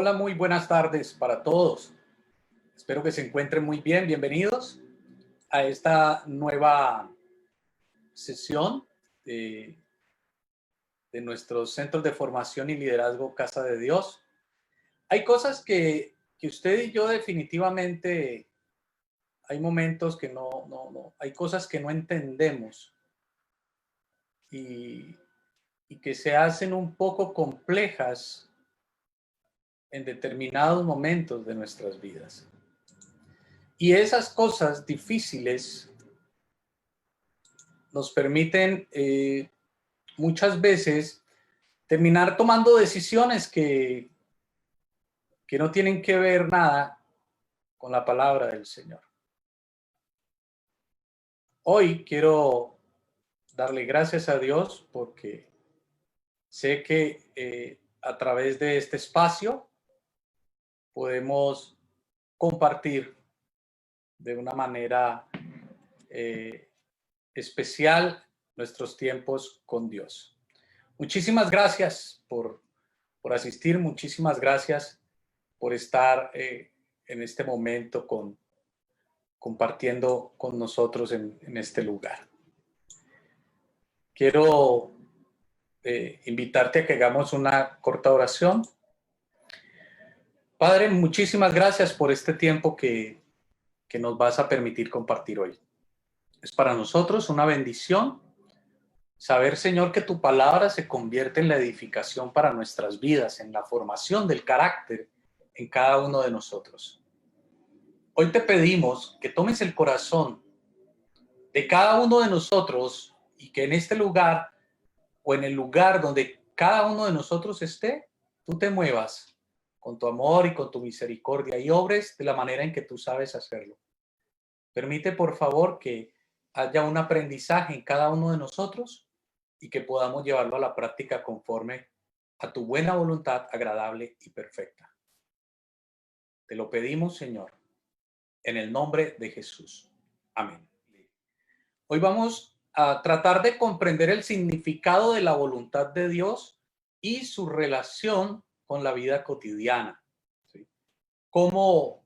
Hola, muy buenas tardes para todos. Espero que se encuentren muy bien. Bienvenidos a esta nueva sesión de, de nuestros centros de formación y liderazgo Casa de Dios. Hay cosas que usted y yo definitivamente, hay momentos que no, hay cosas que no entendemos y, y que se hacen un poco complejas en determinados momentos de nuestras vidas. Y esas cosas difíciles nos permiten muchas veces terminar tomando decisiones que no tienen que ver nada con la palabra del Señor. Hoy quiero darle gracias a Dios porque sé que a través de este espacio podemos compartir de una manera eh, especial nuestros tiempos con Dios. Muchísimas gracias por asistir, muchísimas gracias por estar en este momento compartiendo con nosotros en este lugar. Quiero invitarte a que hagamos una corta oración. Padre, muchísimas gracias por este tiempo que nos vas a permitir compartir hoy. Es para nosotros una bendición saber, Señor, que tu palabra se convierte en la edificación para nuestras vidas, en la formación del carácter en cada uno de nosotros. Hoy te pedimos que tomes el corazón de cada uno de nosotros y que en este lugar o en el lugar donde cada uno de nosotros esté, tú te muevas con tu amor y con tu misericordia y obres de la manera en que tú sabes hacerlo. Permite, por favor, que haya un aprendizaje en cada uno de nosotros y que podamos llevarlo a la práctica conforme a tu buena voluntad agradable y perfecta. Te lo pedimos, Señor, en el nombre de Jesús. Amén. Hoy vamos a tratar de comprender el significado de la voluntad de Dios y su relación con la vida cotidiana. ¿Sí? ¿Cómo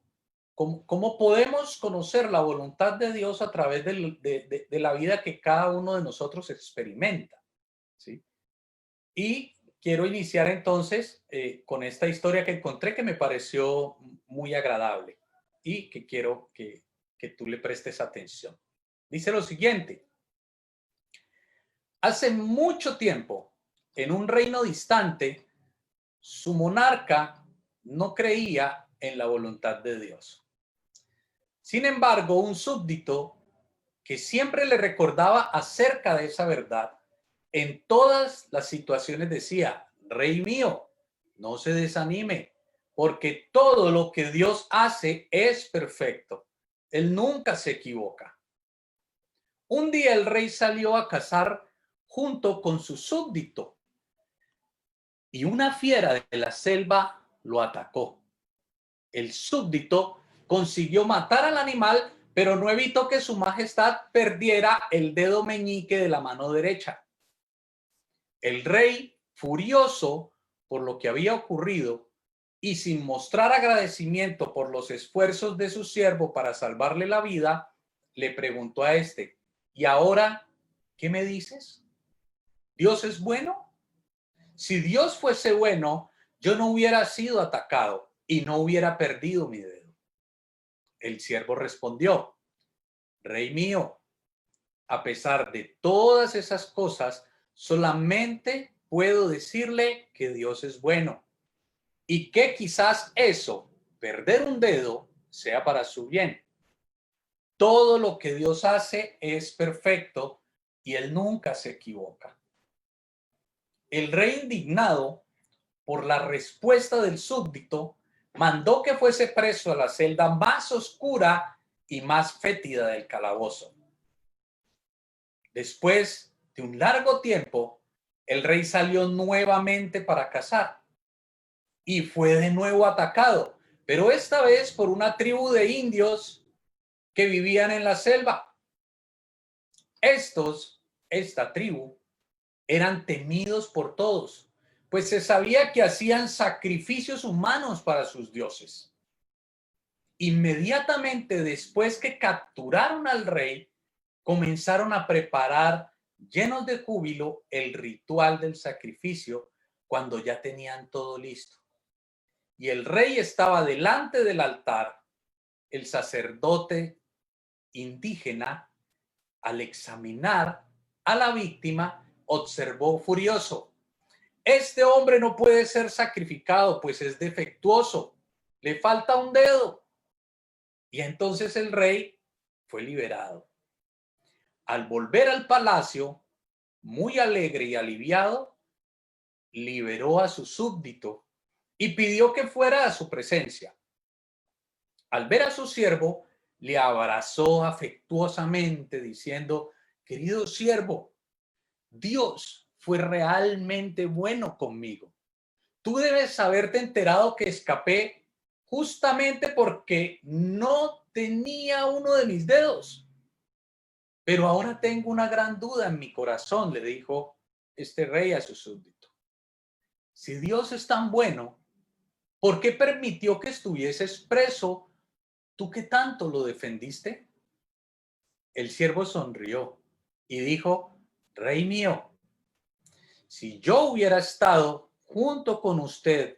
podemos conocer la voluntad de Dios a través de la vida que cada uno de nosotros experimenta? ¿Sí? Y quiero iniciar entonces con esta historia que encontré que me pareció muy agradable y que quiero que tú le prestes atención. Dice lo siguiente: hace mucho tiempo, en un reino distante, su monarca no creía en la voluntad de Dios. Sin embargo, un súbdito que siempre le recordaba acerca de esa verdad, en todas las situaciones decía: Rey mío, no se desanime, porque todo lo que Dios hace es perfecto. Él nunca se equivoca. Un día el rey salió a cazar junto con su súbdito y una fiera de la selva lo atacó. El súbdito consiguió matar al animal, pero no evitó que su majestad perdiera el dedo meñique de la mano derecha. El rey, furioso por lo que había ocurrido y sin mostrar agradecimiento por los esfuerzos de su siervo para salvarle la vida, le preguntó a este: ¿y ahora qué me dices? ¿Dios es bueno? Si Dios fuese bueno, yo no hubiera sido atacado y no hubiera perdido mi dedo. El siervo respondió: Rey mío, a pesar de todas esas cosas, solamente puedo decirle que Dios es bueno y que quizás eso, perder un dedo, sea para su bien. Todo lo que Dios hace es perfecto y Él nunca se equivoca. El rey, indignado por la respuesta del súbdito, mandó que fuese preso a la celda más oscura y más fétida del calabozo. Después de un largo tiempo, el rey salió nuevamente para cazar y fue de nuevo atacado, pero esta vez por una tribu de indios que vivían en la selva. Esta tribu, eran temidos por todos, pues se sabía que hacían sacrificios humanos para sus dioses. Inmediatamente después que capturaron al rey, comenzaron a preparar, llenos de júbilo, el ritual del sacrificio cuando ya tenían todo listo. Y el rey estaba delante del altar. El sacerdote indígena, al examinar a la víctima, observó furioso: este hombre no puede ser sacrificado, pues es defectuoso, le falta un dedo. Y entonces el rey fue liberado. Al volver al palacio, muy alegre y aliviado, liberó a su súbdito y pidió que fuera a su presencia. Al ver a su siervo, le abrazó afectuosamente diciendo: querido siervo, Dios fue realmente bueno conmigo. Tú debes haberte enterado que escapé justamente porque no tenía uno de mis dedos. Pero ahora tengo una gran duda en mi corazón, le dijo este rey a su súbdito. Si Dios es tan bueno, ¿por qué permitió que estuvieses preso, tú que tanto lo defendiste? El siervo sonrió y dijo: rey mío, si yo hubiera estado junto con usted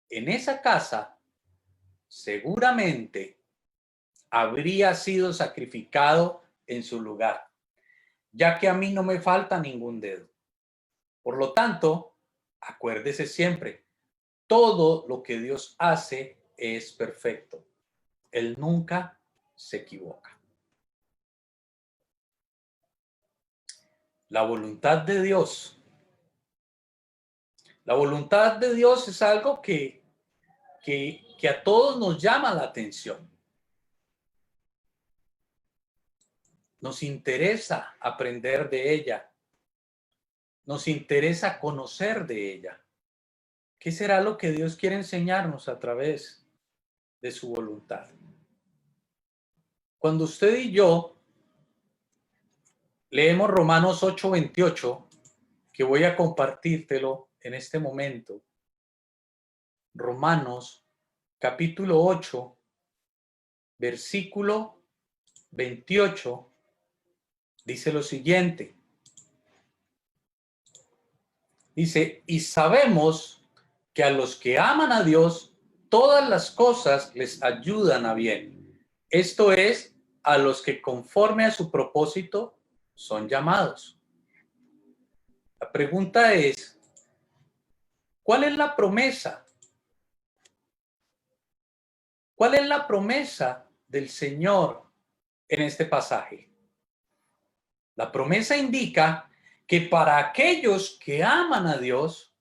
en esa casa, seguramente habría sido sacrificado en su lugar, ya que a mí no me falta ningún dedo. Por lo tanto, acuérdese siempre, todo lo que Dios hace es perfecto. Él nunca se equivoca. La voluntad de Dios. La voluntad de Dios es algo que a todos nos llama la atención. Nos interesa aprender de ella. Nos interesa conocer de ella. ¿Qué será lo que Dios quiere enseñarnos a través de su voluntad? Cuando usted y yo leemos Romanos 8:28, que voy a compartírtelo en este momento. Romanos capítulo 8, versículo 28, dice lo siguiente. Dice: y sabemos que a los que aman a Dios, todas las cosas les ayudan a bien. Esto es, a los que conforme a su propósito son llamados. La pregunta es: ¿cuál es la promesa? ¿Cuál es la promesa del Señor en este pasaje? La promesa indica que para aquellos que aman a Dios,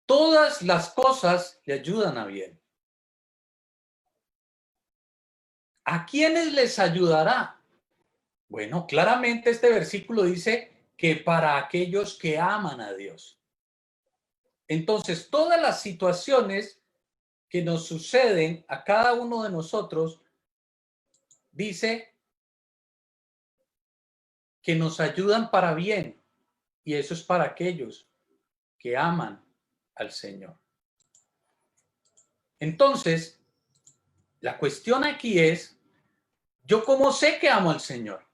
todas las cosas le ayudan a bien. ¿A quiénes les ayudará? Bueno, claramente este versículo dice que para aquellos que aman a Dios. Entonces, todas las situaciones que nos suceden a cada uno de nosotros, dice que nos ayudan para bien. Y eso es para aquellos que aman al Señor. Entonces, la cuestión aquí es: ¿yo cómo sé que amo al Señor?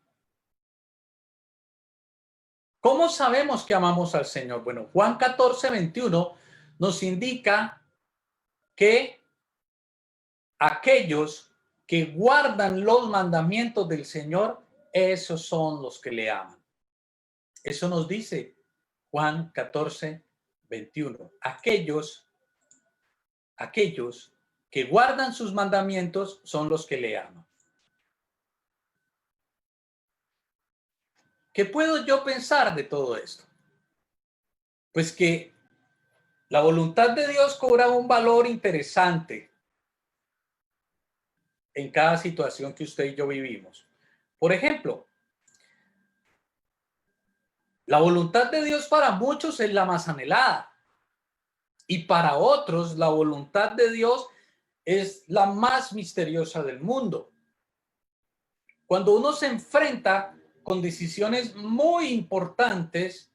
¿Cómo sabemos que amamos al Señor? Bueno, Juan 14:21 nos indica que aquellos que guardan los mandamientos del Señor, esos son los que le aman. Eso nos dice Juan 14:21. Aquellos que guardan sus mandamientos son los que le aman. ¿Qué puedo yo pensar de todo esto? Pues que la voluntad de Dios cobra un valor interesante en cada situación que usted y yo vivimos. Por ejemplo, la voluntad de Dios para muchos es la más anhelada y para otros la voluntad de Dios es la más misteriosa del mundo. Cuando uno se enfrenta con decisiones muy importantes,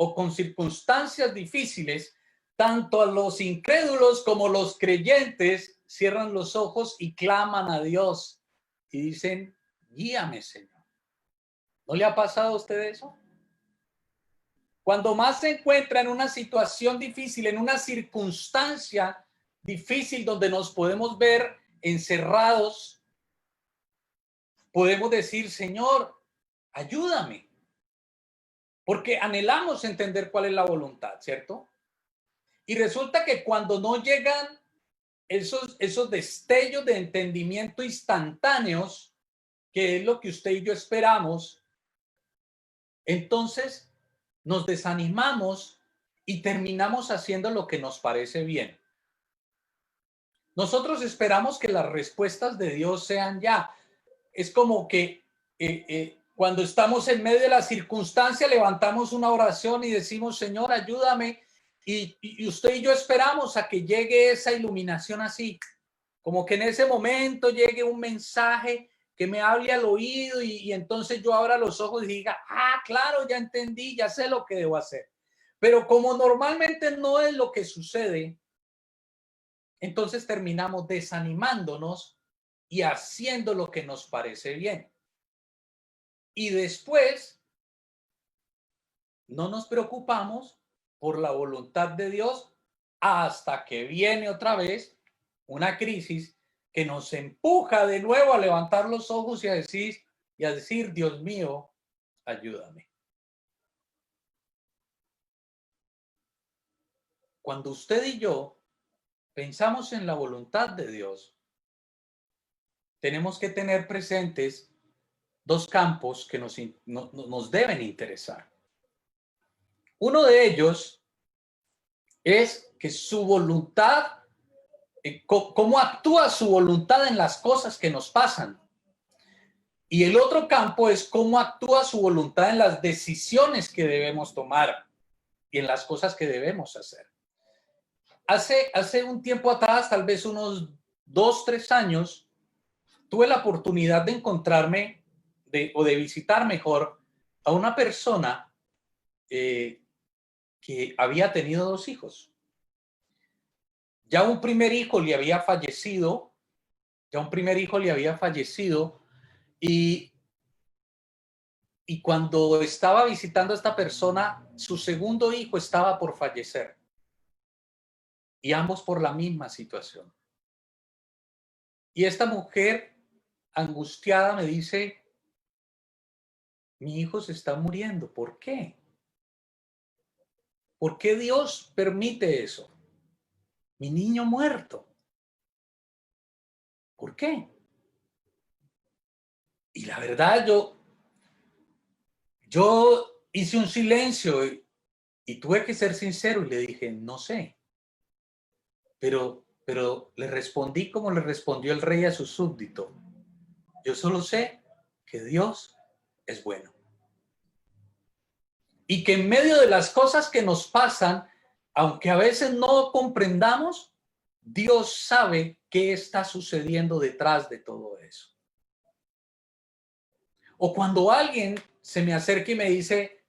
o con circunstancias difíciles, tanto a los incrédulos como los creyentes cierran los ojos y claman a Dios y dicen, guíame, Señor. ¿No le ha pasado a usted eso? Cuando más se encuentra en una situación difícil, en una circunstancia difícil donde nos podemos ver encerrados, podemos decir, Señor, ayúdame. Porque anhelamos entender cuál es la voluntad, ¿cierto? Y resulta que cuando no llegan esos destellos de entendimiento instantáneos, que es lo que usted y yo esperamos, entonces nos desanimamos y terminamos haciendo lo que nos parece bien. Nosotros esperamos que las respuestas de Dios sean ya. Es como que cuando estamos en medio de la circunstancia, levantamos una oración y decimos, Señor, ayúdame. Y usted y yo esperamos a que llegue esa iluminación así, como que en ese momento llegue un mensaje que me hable al oído y entonces yo abra los ojos y diga, ah, claro, ya entendí, ya sé lo que debo hacer. Pero como normalmente no es lo que sucede, entonces terminamos desanimándonos y haciendo lo que nos parece bien. Y después no nos preocupamos por la voluntad de Dios hasta que viene otra vez una crisis que nos empuja de nuevo a levantar los ojos y a decir, Dios mío, ayúdame. Cuando usted y yo pensamos en la voluntad de Dios, tenemos que tener presentes dos campos que nos deben interesar. Uno de ellos es que su voluntad, cómo actúa su voluntad en las cosas que nos pasan. Y el otro campo es cómo actúa su voluntad en las decisiones que debemos tomar y en las cosas que debemos hacer. Hace un tiempo atrás, tal vez unos 2-3 años, tuve la oportunidad de encontrarme o de visitar mejor a una persona que había tenido 2 hijos. Ya un primer hijo le había fallecido, y cuando estaba visitando a esta persona, su segundo hijo estaba por fallecer. Y ambos por la misma situación. Y esta mujer angustiada me dice, mi hijo se está muriendo, ¿por qué? ¿Por qué Dios permite eso? Mi niño muerto. ¿Por qué? Y la verdad, yo hice un silencio y tuve que ser sincero y le dije, no sé. Pero le respondí como le respondió el rey a su súbdito. Yo solo sé que Dios es bueno. Y que en medio de las cosas que nos pasan, aunque a veces no comprendamos, Dios sabe qué está sucediendo detrás de todo eso. O cuando alguien se me acerca y me dice,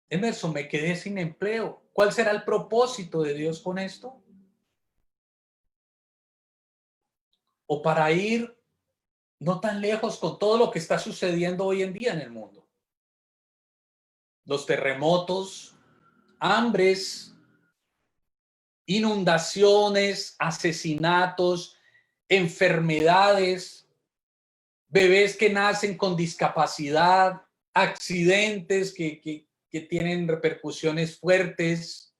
Emerson, me quedé sin empleo. ¿Cuál será el propósito de Dios con esto? O para ir no tan lejos con todo lo que está sucediendo hoy en día en el mundo. Los terremotos, hambres, inundaciones, asesinatos, enfermedades, bebés que nacen con discapacidad, accidentes que tienen repercusiones fuertes,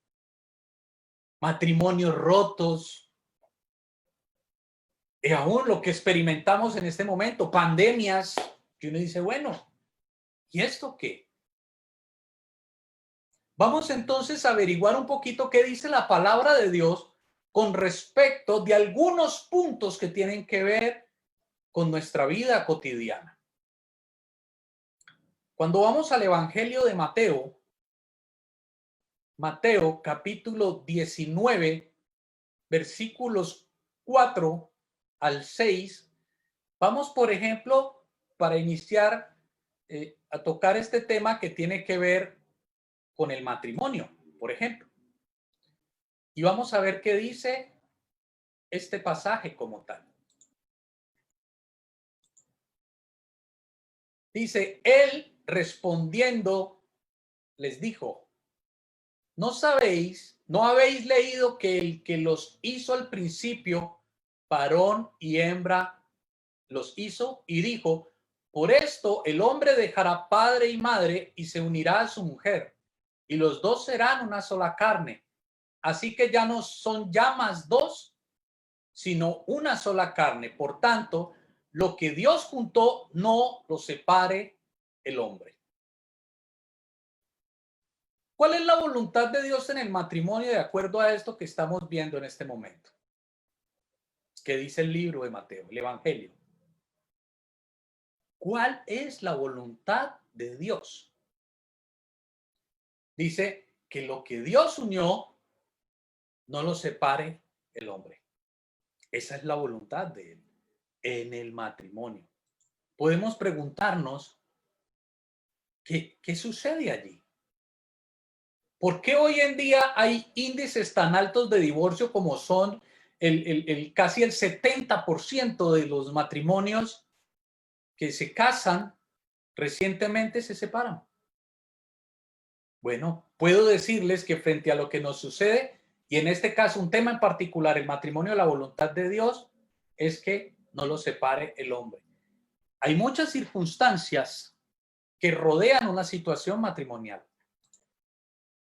matrimonios rotos, y aún lo que experimentamos en este momento, pandemias, que uno dice, bueno, ¿y esto qué? Vamos entonces a averiguar un poquito qué dice la palabra de Dios con respecto de algunos puntos que tienen que ver con nuestra vida cotidiana. Cuando vamos al Evangelio de Mateo, Mateo capítulo 19, versículos 4 al 6, vamos, por ejemplo, para iniciar a tocar este tema que tiene que ver con el matrimonio, por ejemplo. Y vamos a ver qué dice este pasaje como tal. Dice, él respondiendo les dijo, no habéis leído que el que los hizo al principio, varón y hembra los hizo, y dijo, por esto el hombre dejará padre y madre y se unirá a su mujer, y los dos serán una sola carne. Así que ya no son ya más dos, sino una sola carne. Por tanto, lo que Dios juntó, no lo separe el hombre. ¿Cuál es la voluntad de Dios en el matrimonio de acuerdo a esto que estamos viendo en este momento? ¿Qué dice el libro de Mateo, el Evangelio? ¿Cuál es la voluntad de Dios? Dice que lo que Dios unió, no lo separe el hombre. Esa es la voluntad de él en el matrimonio. Podemos preguntarnos, ¿qué sucede allí? ¿Por qué hoy en día hay índices tan altos de divorcio como son casi el 70% de los matrimonios que se casan recientemente se separan? Bueno, puedo decirles que frente a lo que nos sucede, y en este caso un tema en particular, el matrimonio, la voluntad de Dios es que no lo separe el hombre. Hay muchas circunstancias que rodean una situación matrimonial.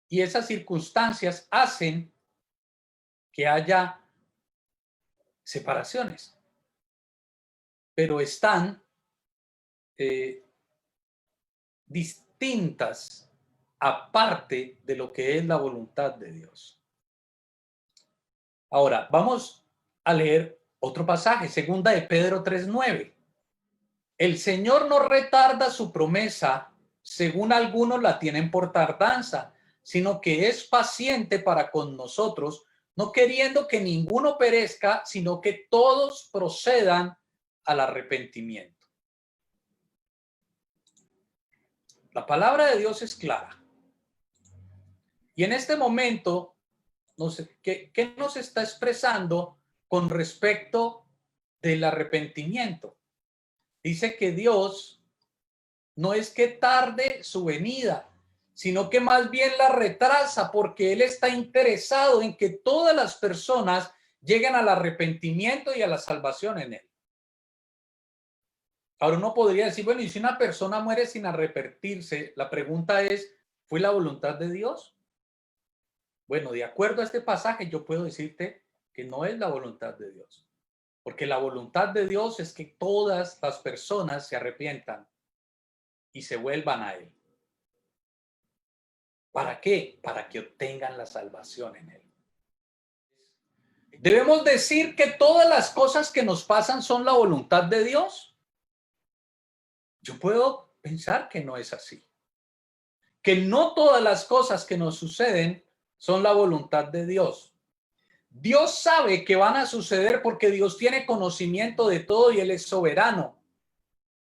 Y esas circunstancias hacen que haya separaciones, pero están distintas aparte de lo que es la voluntad de Dios. Ahora, vamos a leer otro pasaje, segunda de Pedro 3:9. El Señor no retarda su promesa, según algunos la tienen por tardanza, sino que es paciente para con nosotros, no queriendo que ninguno perezca, sino que todos procedan al arrepentimiento. La palabra de Dios es clara. Y en este momento, ¿qué nos está expresando con respecto del arrepentimiento? Dice que Dios no es que tarde su venida, sino que más bien la retrasa porque Él está interesado en que todas las personas lleguen al arrepentimiento y a la salvación en Él. Ahora uno podría decir, bueno, y si una persona muere sin arrepentirse, la pregunta es, ¿fue la voluntad de Dios? Bueno, de acuerdo a este pasaje, yo puedo decirte que no es la voluntad de Dios, porque la voluntad de Dios es que todas las personas se arrepientan y se vuelvan a Él. ¿Para qué? Para que obtengan la salvación en Él. ¿Debemos decir que todas las cosas que nos pasan son la voluntad de Dios? Yo puedo pensar que no es así. Que no todas las cosas que nos suceden son la voluntad de Dios. Dios sabe que van a suceder porque Dios tiene conocimiento de todo y Él es soberano.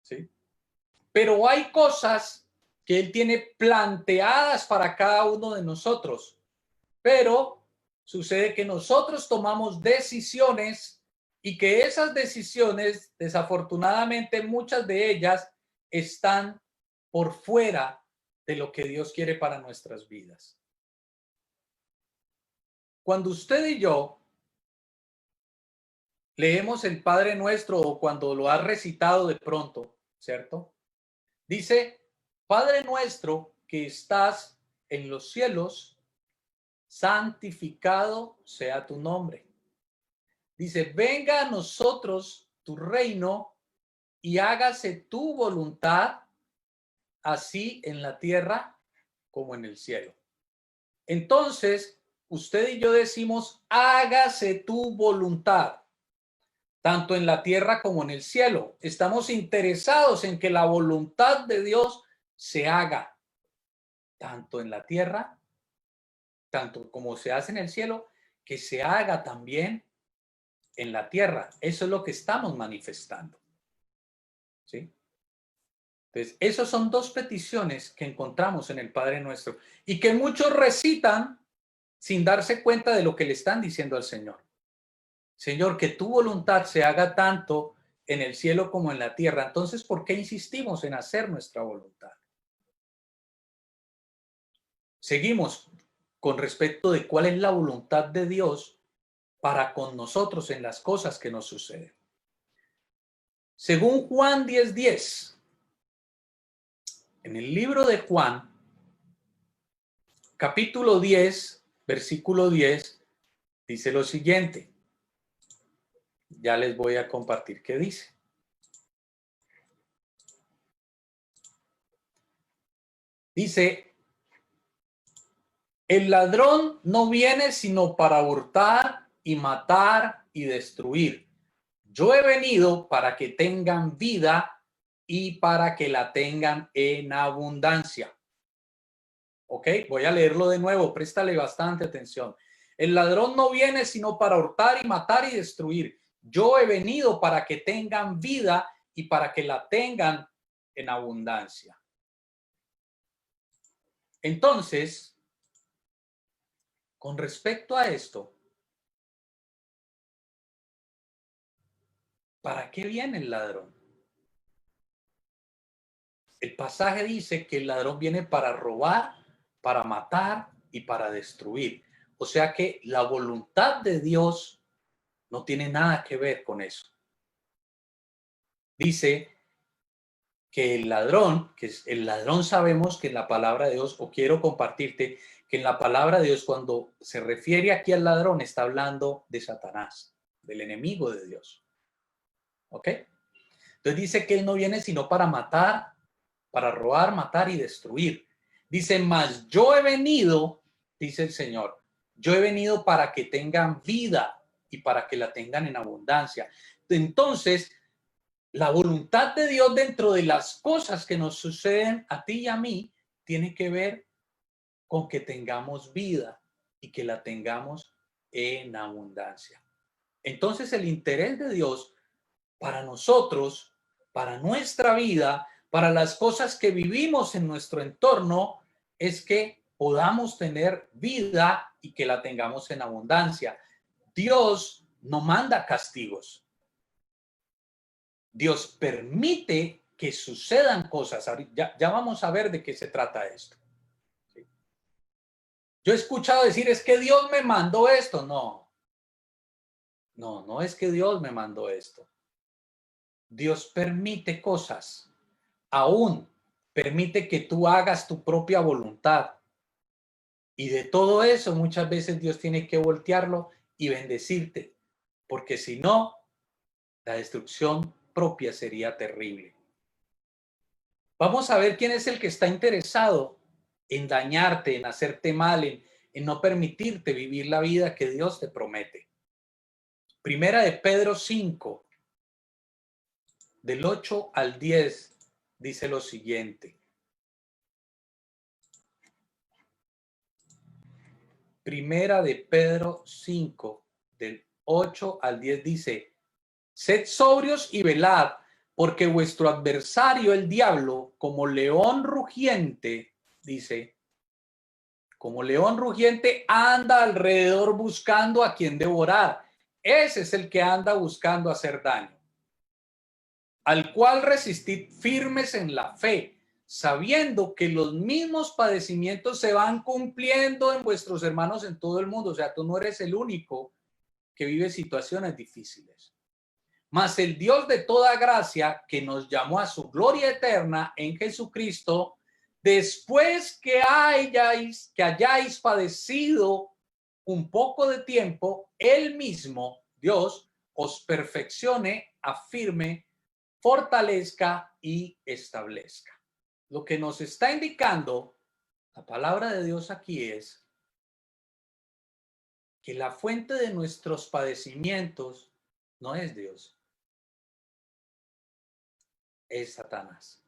¿Sí? Pero hay cosas que Él tiene planteadas para cada uno de nosotros. Pero sucede que nosotros tomamos decisiones y que esas decisiones, desafortunadamente, muchas de ellas están por fuera de lo que Dios quiere para nuestras vidas. Cuando usted y yo leemos el Padre Nuestro o cuando lo has recitado de pronto, ¿cierto? Dice, Padre nuestro que estás en los cielos, santificado sea tu nombre. Dice, venga a nosotros tu reino y hágase tu voluntad, así en la tierra como en el cielo. Entonces, usted y yo decimos, hágase tu voluntad, tanto en la tierra como en el cielo. Estamos interesados en que la voluntad de Dios se haga, tanto en la tierra, tanto como se hace en el cielo, que se haga también en la tierra. Eso es lo que estamos manifestando. ¿Sí? Entonces, esas son dos peticiones que encontramos en el Padre Nuestro y que muchos recitan sin darse cuenta de lo que le están diciendo al Señor. Señor, que tu voluntad se haga tanto en el cielo como en la tierra. Entonces, ¿por qué insistimos en hacer nuestra voluntad? Seguimos con respecto de cuál es la voluntad de Dios para con nosotros en las cosas que nos suceden. Según Juan 10:10, en el libro de Juan, capítulo 10, versículo 10, dice lo siguiente. Ya les voy a compartir qué dice. Dice, el ladrón no viene sino para hurtar y matar y destruir. Yo he venido para que tengan vida y para que la tengan en abundancia. Ok, voy a leerlo de nuevo, préstale bastante atención. El ladrón no viene sino para hurtar y matar y destruir. Yo he venido para que tengan vida y para que la tengan en abundancia. Entonces, con respecto a esto, ¿para qué viene el ladrón? El pasaje dice que el ladrón viene para robar, para matar y para destruir. O sea que la voluntad de Dios no tiene nada que ver con eso. Dice que el ladrón sabemos que en la palabra de Dios, o quiero compartirte que en la palabra de Dios cuando se refiere aquí al ladrón está hablando de Satanás, del enemigo de Dios. ¿Ok? Entonces dice que él no viene sino para matar, para robar, matar y destruir. Dice, mas yo he venido, dice el Señor, yo he venido para que tengan vida y para que la tengan en abundancia. Entonces, la voluntad de Dios dentro de las cosas que nos suceden a ti y a mí tiene que ver con que tengamos vida y que la tengamos en abundancia. Entonces, el interés de Dios para nosotros, para nuestra vida, para las cosas que vivimos en nuestro entorno, es que podamos tener vida y que la tengamos en abundancia. Dios no manda castigos. Dios permite que sucedan cosas. Ya vamos a ver de qué se trata esto. ¿Sí? Yo he escuchado decir, es que Dios me mandó esto. No es que Dios me mandó esto. Dios permite cosas. Aún permite que tú hagas tu propia voluntad. Y de todo eso muchas veces Dios tiene que voltearlo y bendecirte. Porque si no, la destrucción propia sería terrible. Vamos a ver quién es el que está interesado en dañarte, en hacerte mal, en no permitirte vivir la vida que Dios te promete. Primera de Pedro 5, del 8 al 10, dice lo siguiente. Primera de Pedro 5, del 8 al 10 dice, sed sobrios y velad, porque vuestro adversario el diablo, como león rugiente, dice, como león rugiente anda alrededor buscando a quien devorar. Ese es el que anda buscando hacer daño. Al cual resistid firmes en la fe, sabiendo que los mismos padecimientos se van cumpliendo en vuestros hermanos en todo el mundo. O sea, tú no eres el único que vive situaciones difíciles. Mas el Dios de toda gracia, que nos llamó a su gloria eterna en Jesucristo, después que hayáis padecido un poco de tiempo, Él mismo, Dios, os perfeccione, afirme, fortalezca y establezca. Lo que nos está indicando la palabra de Dios aquí es que la fuente de nuestros padecimientos no es Dios, es Satanás.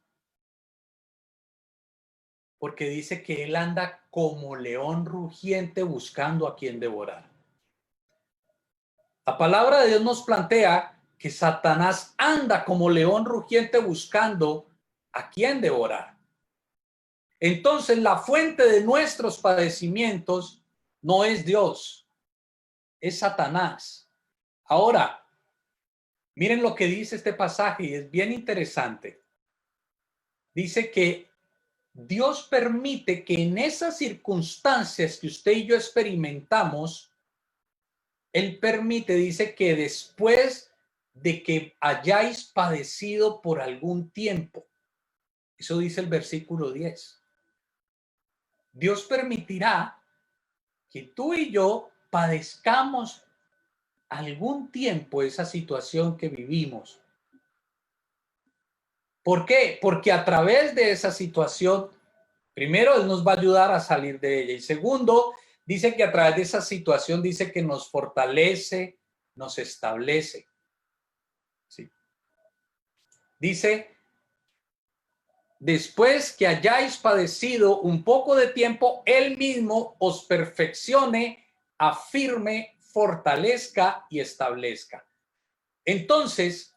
Porque dice que él anda como león rugiente buscando a quien devorar. La palabra de Dios nos plantea que Satanás anda como león rugiente buscando a quién devorar. Entonces, la fuente de nuestros padecimientos no es Dios, es Satanás. Ahora, miren lo que dice este pasaje y es bien interesante. Dice que Dios permite que en esas circunstancias que usted y yo experimentamos, Él permite, dice que después de que hayáis padecido por algún tiempo, eso dice el versículo 10, Dios permitirá que tú y yo padezcamos algún tiempo esa situación que vivimos. ¿Por qué? Porque a través de esa situación, primero, Él nos va a ayudar a salir de ella. Y segundo, dice que a través de esa situación, dice que nos fortalece, nos establece. ¿Sí? Dice, después que hayáis padecido un poco de tiempo, Él mismo os perfeccione, afirme, fortalezca y establezca. Entonces,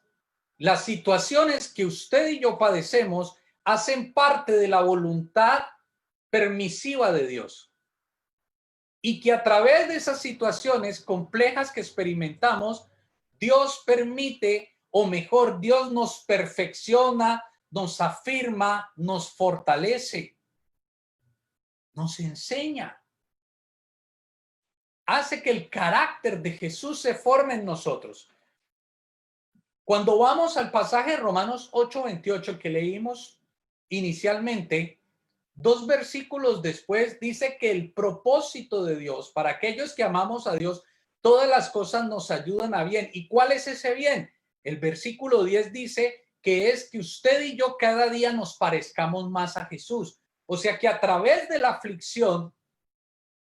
las situaciones que usted y yo padecemos hacen parte de la voluntad permisiva de Dios. Y que a través de esas situaciones complejas que experimentamos, Dios permite, o mejor, Dios nos perfecciona, nos afirma, nos fortalece, nos enseña, hace que el carácter de Jesús se forme en nosotros. Cuando vamos al pasaje de Romanos 8:28 que leímos inicialmente, 2 versículos después dice que el propósito de Dios, para aquellos que amamos a Dios, todas las cosas nos ayudan a bien. ¿Y cuál es ese bien? El versículo 10 dice que es que usted y yo cada día nos parezcamos más a Jesús. O sea que a través de la aflicción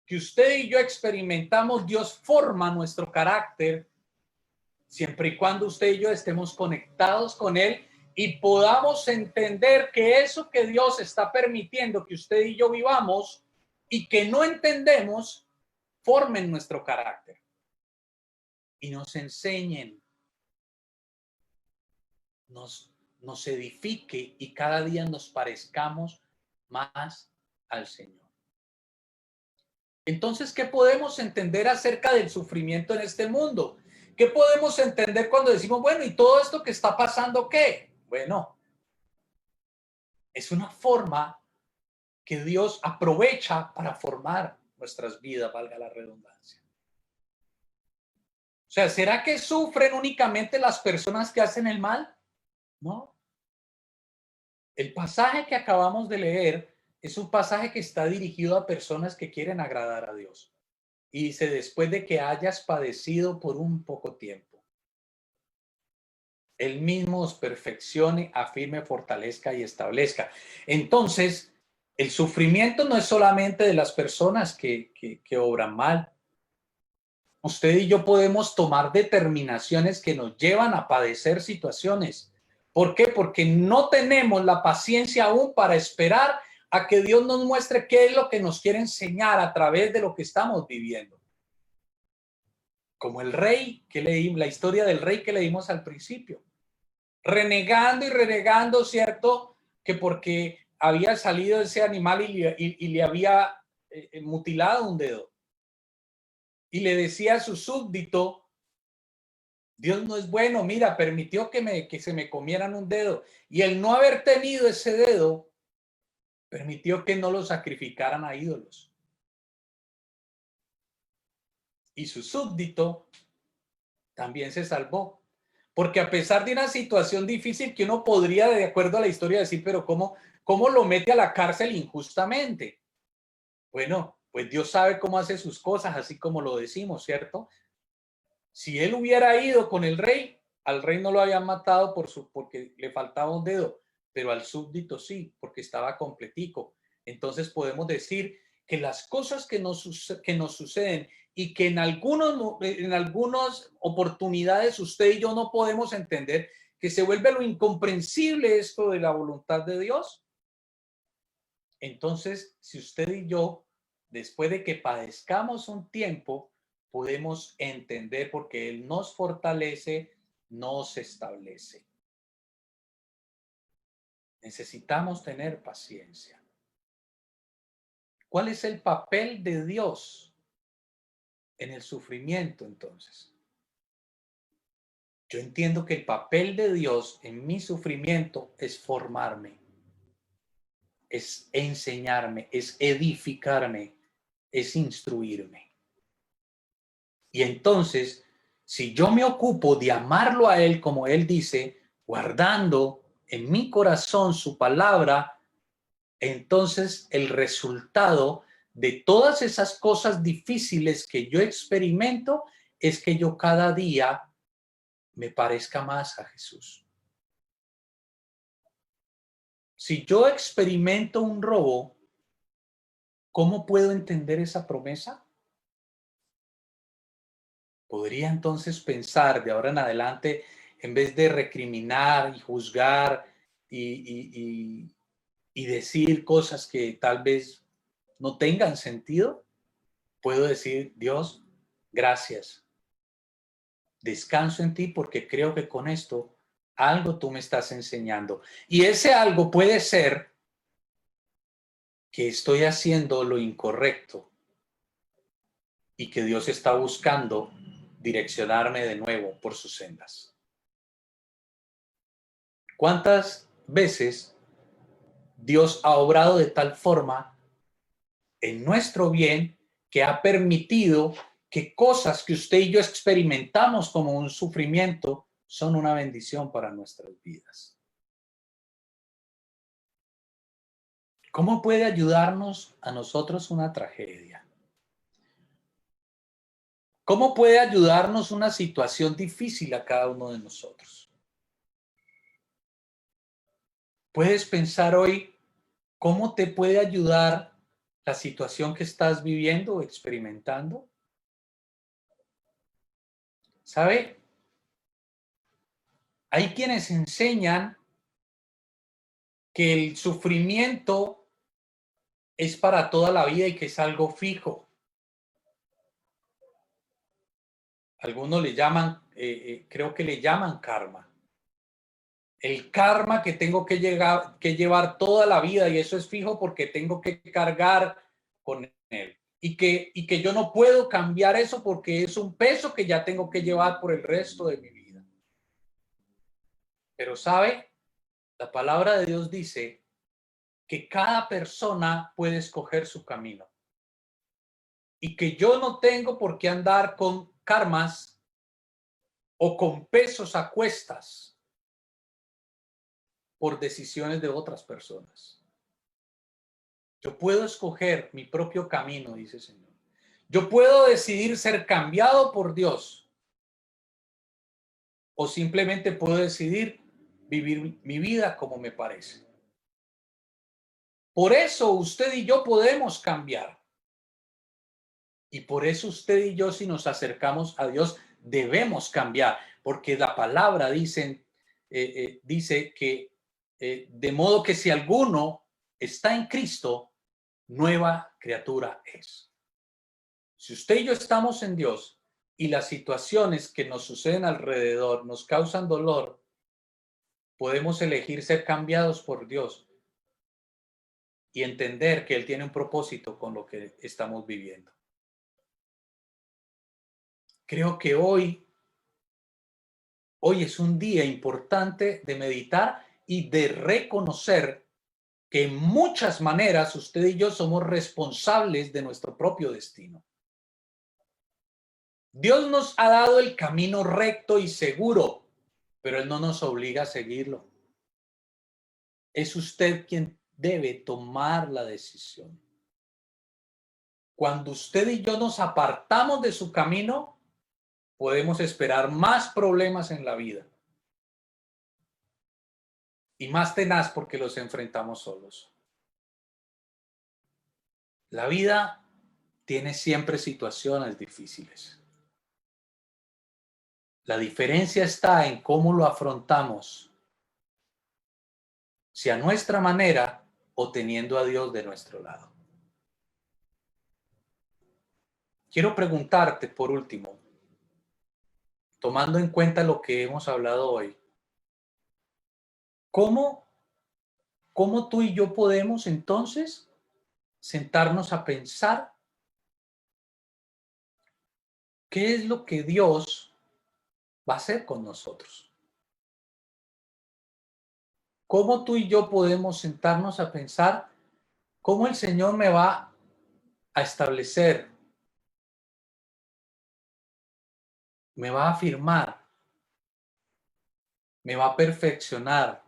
que usted y yo experimentamos, Dios forma nuestro carácter, siempre y cuando usted y yo estemos conectados con Él y podamos entender que eso que Dios está permitiendo que usted y yo vivamos y que no entendemos, formen nuestro carácter y nos enseñen, nos edifique y cada día nos parezcamos más al Señor. Entonces, ¿qué podemos entender acerca del sufrimiento en este mundo? ¿Qué podemos entender cuando decimos, bueno, ¿y todo esto que está pasando qué? Bueno, es una forma que Dios aprovecha para formar nuestras vidas, valga la redundancia. O sea, ¿será que sufren únicamente las personas que hacen el mal? No. El pasaje que acabamos de leer es un pasaje que está dirigido a personas que quieren agradar a Dios. Y dice, después de que hayas padecido por un poco tiempo, Él mismo os perfeccione, afirme, fortalezca y establezca. Entonces, el sufrimiento no es solamente de las personas que obran mal. Usted y yo podemos tomar determinaciones que nos llevan a padecer situaciones. ¿Por qué? Porque no tenemos la paciencia aún para esperar a que Dios nos muestre qué es lo que nos quiere enseñar a través de lo que estamos viviendo. Como el rey que leímos, la historia del rey que leímos al principio. Renegando y renegando, ¿cierto? Que porque había salido ese animal y le había mutilado un dedo. Y le decía a su súbdito, Dios no es bueno, mira, permitió que se me comieran un dedo. Y el no haber tenido ese dedo, permitió que no lo sacrificaran a ídolos. Y su súbdito también se salvó. Porque a pesar de una situación difícil que uno podría, de acuerdo a la historia, decir, pero ¿cómo lo mete a la cárcel injustamente? Bueno, pues Dios sabe cómo hace sus cosas, así como lo decimos, ¿cierto? Si él hubiera ido con el rey, al rey no lo habían matado porque le faltaba un dedo, pero al súbdito sí, porque estaba completico. Entonces podemos decir que las cosas que nos suceden y que en algunas oportunidades usted y yo no podemos entender, que se vuelve lo incomprensible esto de la voluntad de Dios. Entonces, si usted y yo, después de que padezcamos un tiempo, podemos entender porque Él nos fortalece, nos establece. Necesitamos tener paciencia. ¿Cuál es el papel de Dios en el sufrimiento entonces? Yo entiendo que el papel de Dios en mi sufrimiento es formarme, es enseñarme, es edificarme, es instruirme. Y entonces, si yo me ocupo de amarlo a Él, como Él dice, guardando en mi corazón su palabra, entonces el resultado de todas esas cosas difíciles que yo experimento es que yo cada día me parezca más a Jesús. Si yo experimento un robo, ¿cómo puedo entender esa promesa? Podría entonces pensar de ahora en adelante, en vez de recriminar y juzgar y decir cosas que tal vez no tengan sentido, puedo decir, Dios, gracias. Descanso en ti porque creo que con esto algo tú me estás enseñando. Y ese algo puede ser que estoy haciendo lo incorrecto y que Dios está buscando direccionarme de nuevo por sus sendas. ¿Cuántas veces Dios ha obrado de tal forma en nuestro bien que ha permitido que cosas que usted y yo experimentamos como un sufrimiento son una bendición para nuestras vidas? ¿Cómo puede ayudarnos a nosotros una tragedia? ¿Cómo puede ayudarnos una situación difícil a cada uno de nosotros? Puedes pensar hoy cómo te puede ayudar la situación que estás viviendo o experimentando. ¿Sabe? Hay quienes enseñan que el sufrimiento es para toda la vida y que es algo fijo. Algunos le llaman, creo que le llaman karma. El karma que tengo que llevar toda la vida y eso es fijo porque tengo que cargar con él. Y que yo no puedo cambiar eso porque es un peso que ya tengo que llevar por el resto de mi vida. Pero ¿sabe? La palabra de Dios dice que cada persona puede escoger su camino y que yo no tengo por qué andar con karmas o con pesos a cuestas por decisiones de otras personas. Yo puedo escoger mi propio camino, dice el Señor. Yo puedo decidir ser cambiado por Dios o simplemente puedo decidir vivir mi vida como me parece. Por eso usted y yo podemos cambiar. Y por eso usted y yo, si nos acercamos a Dios, debemos cambiar, porque la palabra dice que de modo que si alguno está en Cristo, nueva criatura es. Si usted y yo estamos en Dios y las situaciones que nos suceden alrededor nos causan dolor, podemos elegir ser cambiados por Dios y entender que Él tiene un propósito con lo que estamos viviendo. Creo que hoy es un día importante de meditar y de reconocer que en muchas maneras usted y yo somos responsables de nuestro propio destino. Dios nos ha dado el camino recto y seguro, pero Él no nos obliga a seguirlo. Es usted quien debe tomar la decisión. Cuando usted y yo nos apartamos de su camino, podemos esperar más problemas en la vida. Y más tenaz porque los enfrentamos solos. La vida tiene siempre situaciones difíciles. La diferencia está en cómo lo afrontamos, si a nuestra manera o teniendo a Dios de nuestro lado. Quiero preguntarte por último, tomando en cuenta lo que hemos hablado hoy, ¿cómo ¿cómo tú y yo podemos entonces sentarnos a pensar qué es lo que Dios va a hacer con nosotros? ¿Cómo tú y yo podemos sentarnos a pensar cómo el Señor me va a establecer, me va a afirmar, me va a perfeccionar,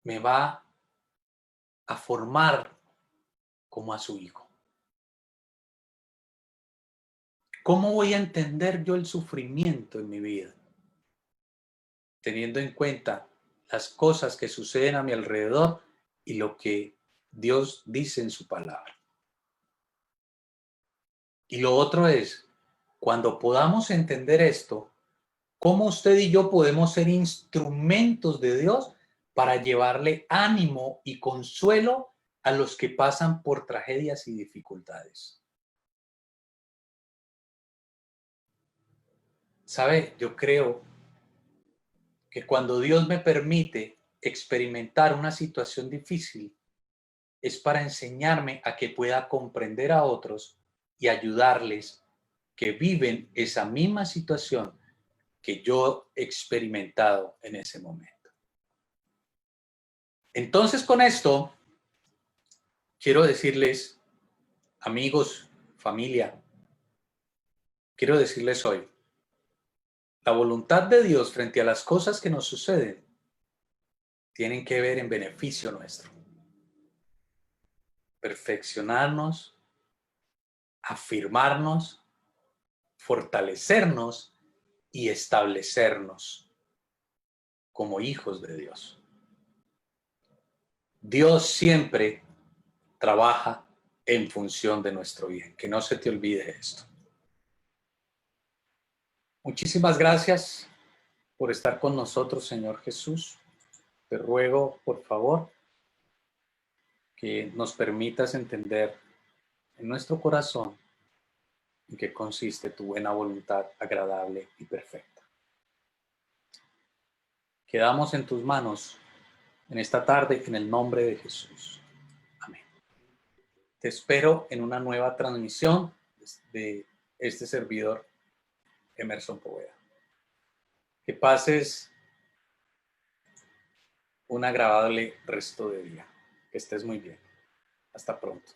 me va a formar como a su hijo? ¿Cómo voy a entender yo el sufrimiento en mi vida? Teniendo en cuenta las cosas que suceden a mi alrededor y lo que Dios dice en su palabra. Y lo otro es, cuando podamos entender esto, ¿cómo usted y yo podemos ser instrumentos de Dios para llevarle ánimo y consuelo a los que pasan por tragedias y dificultades? ¿Sabe? Yo creo que cuando Dios me permite experimentar una situación difícil, es para enseñarme a que pueda comprender a otros y ayudarles que viven esa misma situación que yo he experimentado en ese momento. Entonces, con esto, quiero decirles, amigos, familia, quiero decirles hoy, la voluntad de Dios frente a las cosas que nos suceden tienen que ver en beneficio nuestro. Perfeccionarnos, afirmarnos, fortalecernos y establecernos como hijos de Dios. Dios siempre trabaja en función de nuestro bien. Que no se te olvide esto. Muchísimas gracias por estar con nosotros, Señor Jesús. Te ruego, por favor, que nos permitas entender en nuestro corazón en qué consiste tu buena voluntad agradable y perfecta. Quedamos en tus manos en esta tarde en el nombre de Jesús. Amén. Te espero en una nueva transmisión de este servidor, Emerson Poveda. Que pases un agradable resto de día. Que estés muy bien. Hasta pronto.